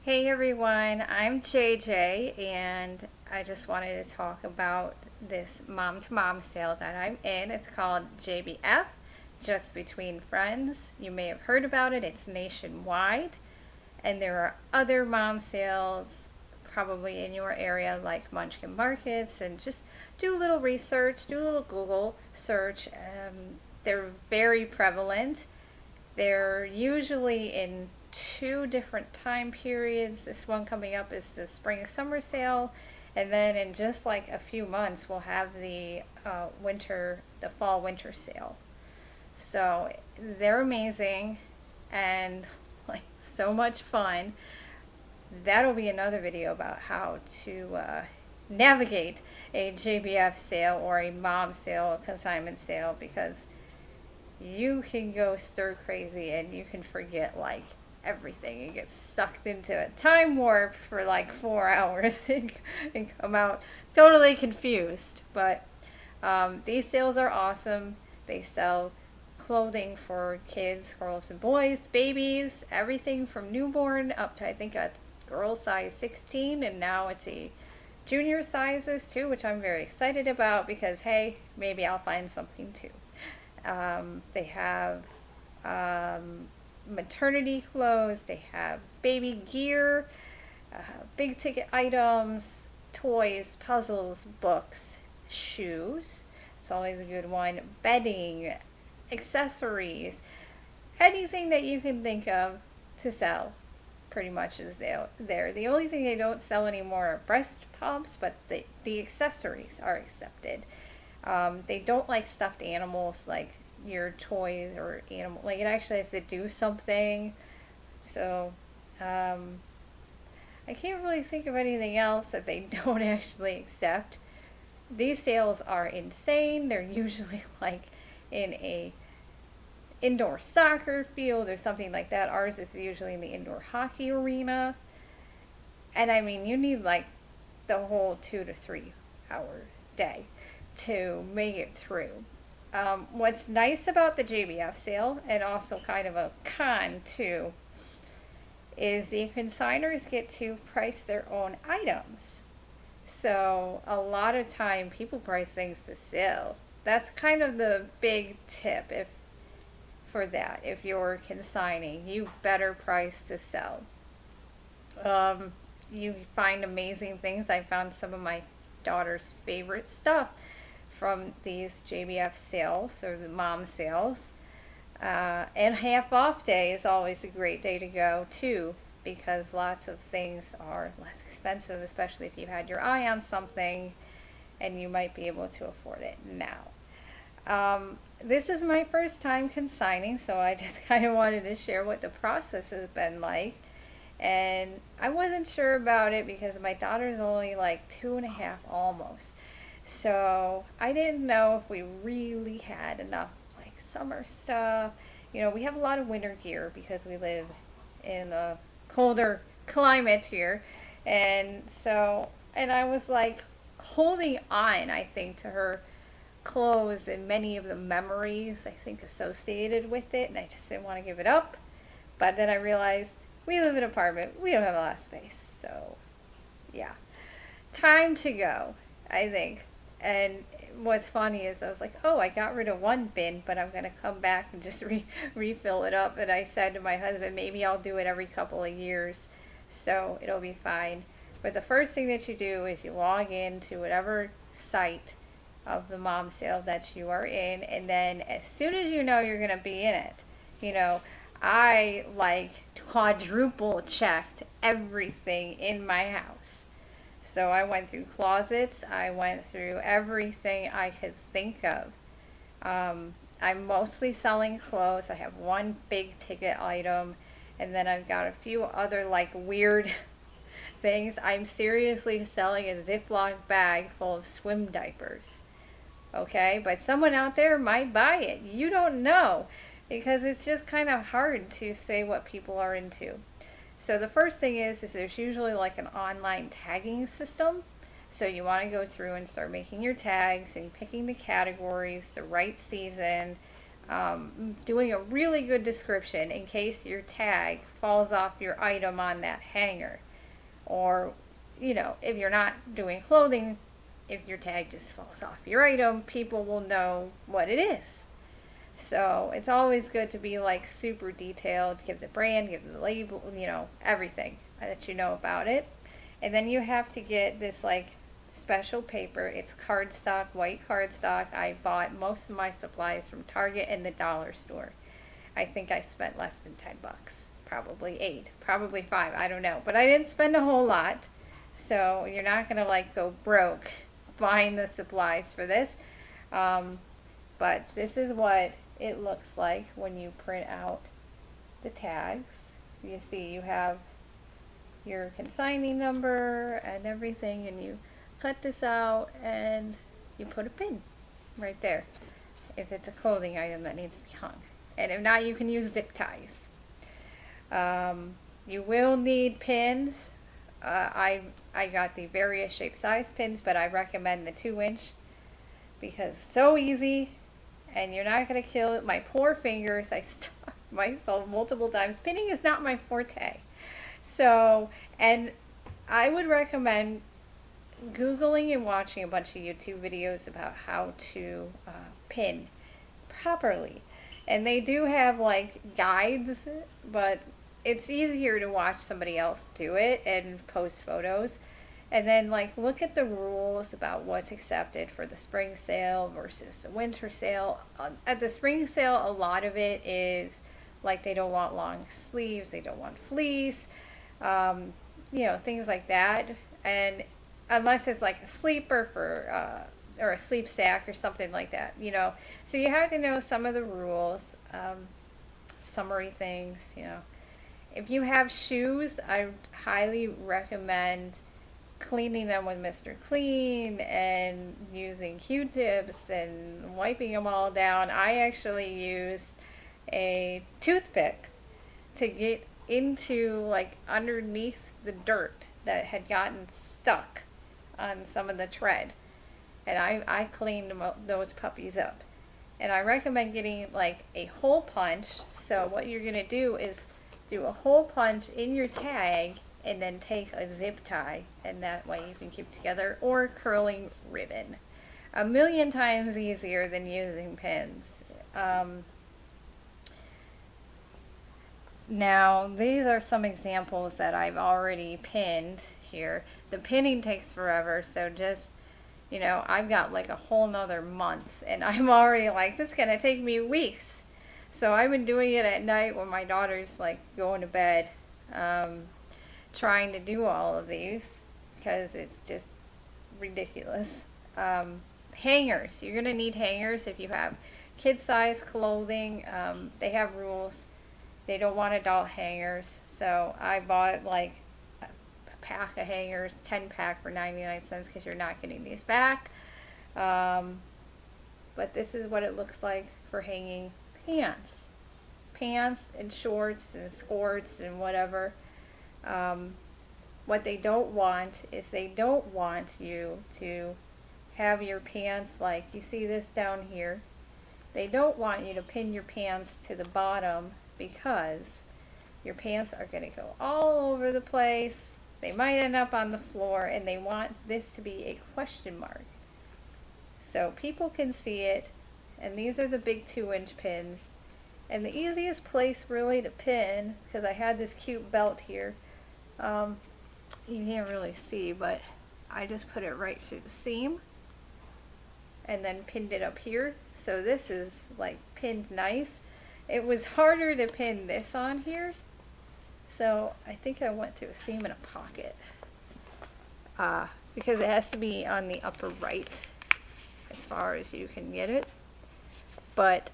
Hey everyone, I'm JJ and I just wanted to talk about this mom to mom sale that I'm in. It's called JBF, Just Between Friends. You may have heard about it, it's nationwide. And there are other mom sales probably in your area like Munchkin Markets, and just do a little research, do a little Google search. They're very prevalent. They're usually in two different time periods. This one coming up is the spring summer sale, and then in just like a few months we'll have the fall winter sale. So they're amazing and like so much fun. That'll be another video about how to navigate a JBF sale or a mom sale, a consignment sale, because you can go stir crazy and you can forget like everything. You get sucked into a time warp for like 4 hours and come out totally confused. But these sales are awesome. They sell clothing for kids, girls and boys, babies, everything from newborn up to I think a girl size 16, and now it's a junior sizes too, which I'm very excited about because hey, maybe I'll find something too. They have maternity clothes, they have baby gear, big ticket items, toys, puzzles, books, shoes. It's always a good one. Bedding, accessories, anything that you can think of to sell pretty much is there. The only thing they don't sell anymore are breast pumps, but the accessories are accepted. They don't like stuffed animals like your toys or animal. Like it actually has to do something. So I can't really think of anything else that they don't actually accept. These sales are insane. They're usually like in a indoor soccer field or something like that. Ours is usually in the indoor hockey arena. And I mean, you need like the whole 2 to 3 hour day to make it through. What's nice about the JBF sale, and also kind of a con too, is the consigners get to price their own items. So a lot of time people price things to sell. That's kind of the big tip for that. If you're consigning, you better price to sell. You find amazing things. I found some of my daughter's favorite stuff from these JBF sales or the mom sales. And half off day is always a great day to go too, because lots of things are less expensive, especially if you had your eye on something and you might be able to afford it now. This is my first time consigning, so I just kind of wanted to share what the process has been like. And I wasn't sure about it because my daughter's only like 2.5 almost. So I didn't know if we really had enough like summer stuff. You know, we have a lot of winter gear because we live in a colder climate here. And I was like holding on, I think, to her clothes and many of the memories I think associated with it, and I just didn't want to give it up. But then I realized we live in an apartment, we don't have a lot of space, so yeah, time to go, I think. And what's funny is I was like, oh, I got rid of one bin, but I'm gonna come back and just refill it up. And I said to my husband, maybe I'll do it every couple of years, so it'll be fine. But the first thing that you do is you log in to whatever site of the mom sale that you are in, and then as soon as you know you're gonna be in it, you know, I like quadruple checked everything in my house. So I went through closets, I went through everything I could think of. I'm mostly selling clothes. I have one big ticket item, and then I've got a few other like weird things. I'm seriously selling a Ziploc bag full of swim diapers. Okay, but someone out there might buy it. You don't know, because it's just kind of hard to say what people are into. So the first thing is there's usually like an online tagging system. So you want to go through and start making your tags and picking the categories, the right season, doing a really good description in case your tag falls off your item on that hanger. Or, if you're not doing clothing, if your tag just falls off your item, people will know what it is. So it's always good to be like super detailed, give the brand, give the label, everything that you know about it. And then you have to get this like special paper. It's cardstock, white cardstock. I bought most of my supplies from Target and the dollar store. I think I spent less than $10. Probably 8, probably 5, I don't know. But I didn't spend a whole lot. So you're not going to like go broke buying the supplies for this. But this is what it looks like when you print out the tags. You see you have your consigning number and everything, and you cut this out and you put a pin right there if it's a clothing item that needs to be hung. And if not, you can use zip ties. You will need pins. I got the various shape size pins, but I recommend the 2-inch because it's so easy and you're not going to kill it. My poor fingers, I stuck myself multiple times. Pinning is not my forte. So, and I would recommend Googling and watching a bunch of YouTube videos about how to pin properly. And they do have like guides, but it's easier to watch somebody else do it and post photos. And then like look at the rules about what's accepted for the spring sale versus the winter sale. At the spring sale, a lot of it is like they don't want long sleeves, they don't want fleece, things like that. And unless it's like a sleeper for or a sleep sack or something like that, So you have to know some of the rules, summary things, If you have shoes, I highly recommend cleaning them with Mr. Clean and using Q-tips and wiping them all down. I actually used a toothpick to get into like underneath the dirt that had gotten stuck on some of the tread. And I cleaned those puppies up. And I recommend getting like a hole punch. So what you're going to do is do a hole punch in your tag and then take a zip tie, and that way you can keep together, or curling ribbon. 1,000,000 times easier than using pins. Now, these are some examples that I've already pinned here. The pinning takes forever, so just, I've got like a whole nother month, and I'm already like, this is going to take me weeks. So I've been doing it at night when my daughter's like going to bed, trying to do all of these because it's just ridiculous. Hangers. You're going to need hangers if you have kid-size clothing. They have rules. They don't want adult hangers. So I bought like a pack of hangers, 10-pack for 99 cents because you're not getting these back. But this is what it looks like for hanging pants. Pants and shorts and skirts and whatever. What they don't want is they don't want you to have your pants like, you see this down here. They don't want you to pin your pants to the bottom because your pants are going to go all over the place. They might end up on the floor, and they want this to be a question mark. So people can see it, and these are the big 2-inch pins. And the easiest place really to pin, because I had this cute belt here, you can't really see, but I just put it right through the seam and then pinned it up here. So this is like pinned nice. It was harder to pin this on here, so I think I went to a seam in a pocket because it has to be on the upper right as far as you can get it. But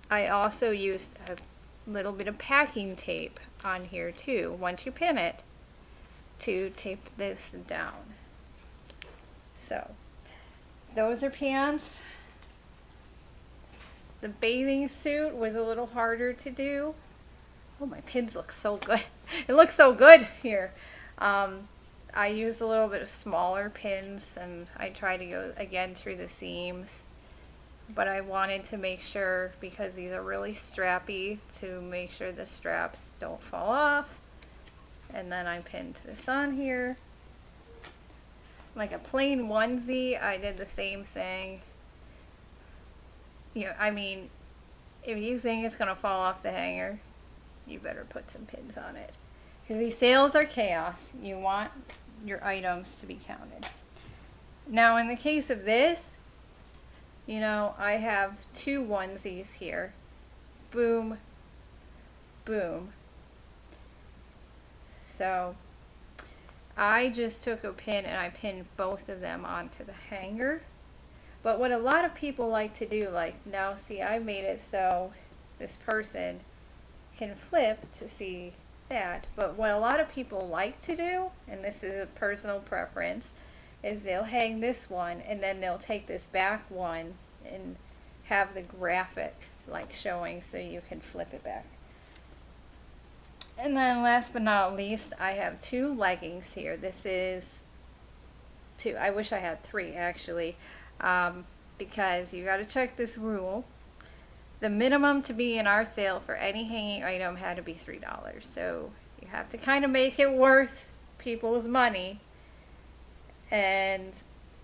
I also used a little bit of packing tape on here too, once you pin it, to tape this down. So those are pants. The bathing suit was a little harder to do. Oh, my pins look so good. It looks so good here. I used a little bit of smaller pins, and I tried to go again through the seams. but I wanted to make sure, because these are really strappy, to make sure the straps don't fall off. And then I pinned this on here. Like a plain onesie, I did the same thing. You know, I mean, if you think it's gonna fall off the hanger, you better put some pins on it. Because these sales are chaos. You want your items to be counted. Now in the case of this, you know, I have two onesies here. Boom, boom. So I just took a pin and I pinned both of them onto the hanger. But what a lot of people like to do, like now see, I made it so this person can flip to see that. But what a lot of people like to do, and this is a personal preference, is they'll hang this one and then they'll take this back one and have the graphic like showing so you can flip it back. And then last but not least, I have two leggings here. This is two. I wish I had three actually, because you got to check this rule. The minimum to be in our sale for any hanging item had to be $3. So you have to kind of make it worth people's money. And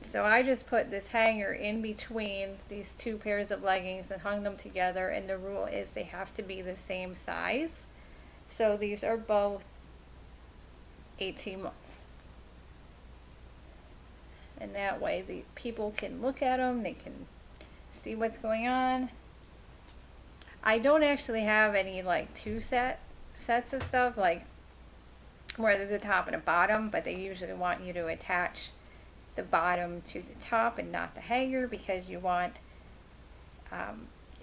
so I just put this hanger in between these two pairs of leggings and hung them together. And the rule is they have to be the same size. So these are both 18 months. And that way the people can look at them, they can see what's going on. I don't actually have any like sets of stuff, like where there's a top and a bottom, but they usually want you to attach the bottom to the top and not the hanger, because you want,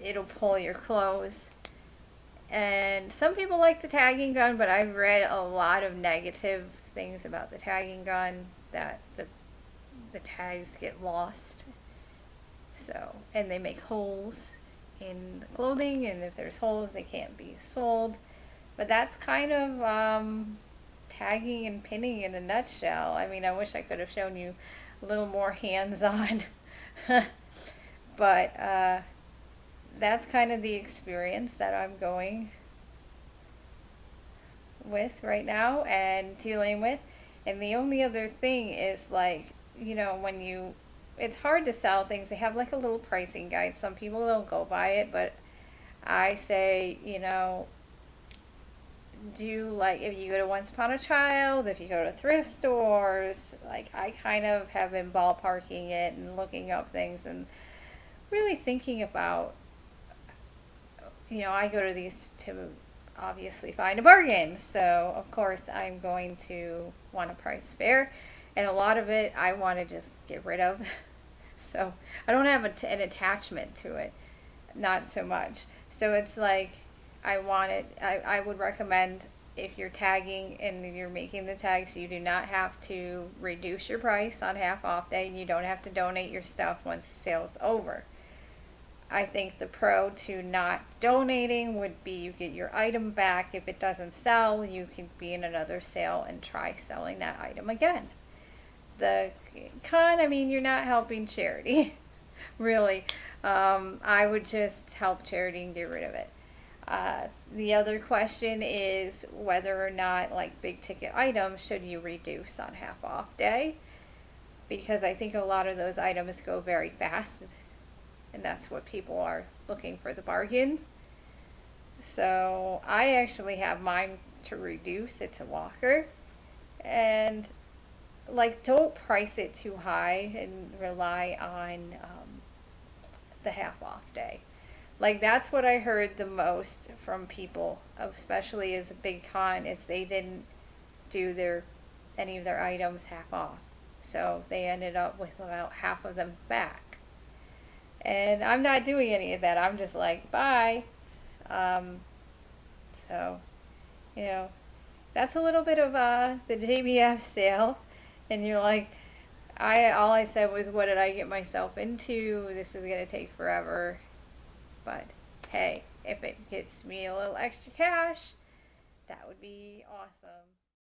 it'll pull your clothes. And some people like the tagging gun, but I've read a lot of negative things about the tagging gun, that the tags get lost. So, and they make holes in the clothing, and if there's holes, they can't be sold. But that's kind of tagging and pinning in a nutshell. I mean, I wish I could have shown you a little more hands-on. But that's kind of the experience that I'm going with right now and dealing with. And the only other thing is, like, you know, when you, it's hard to sell things. They have like a little pricing guide. Some people don't go by it, but I say, you know, do, like, if you go to Once Upon a Child, if you go to thrift stores, like, I kind of have been ballparking it and looking up things and really thinking about, you know, I go to these to obviously find a bargain. So, of course, I'm going to want a price fair. And a lot of it I want to just get rid of. So, I don't have an attachment to it. Not so much. So, it's like, I would recommend, if you're tagging and you're making the tags, you do not have to reduce your price on half off day, and you don't have to donate your stuff once the sale's over. I think the pro to not donating would be you get your item back. If it doesn't sell, you can be in another sale and try selling that item again. The con, I mean, you're not helping charity, really. I would just help charity and get rid of it. The other question is whether or not, like, big ticket items, should you reduce on half off day? Because I think a lot of those items go very fast, and that's what people are looking for, the bargain. So I actually have mine to reduce. It's a walker. And, like, don't price it too high and rely on the half off day. Like, that's what I heard the most from people, especially as a big con, is they didn't do any of their items half off. So they ended up with about half of them back. And I'm not doing any of that. I'm just like, bye. So, you know, that's a little bit of the JBF sale. And you're like, all I said was, what did I get myself into? This is going to take forever. But hey, if it gets me a little extra cash, that would be awesome.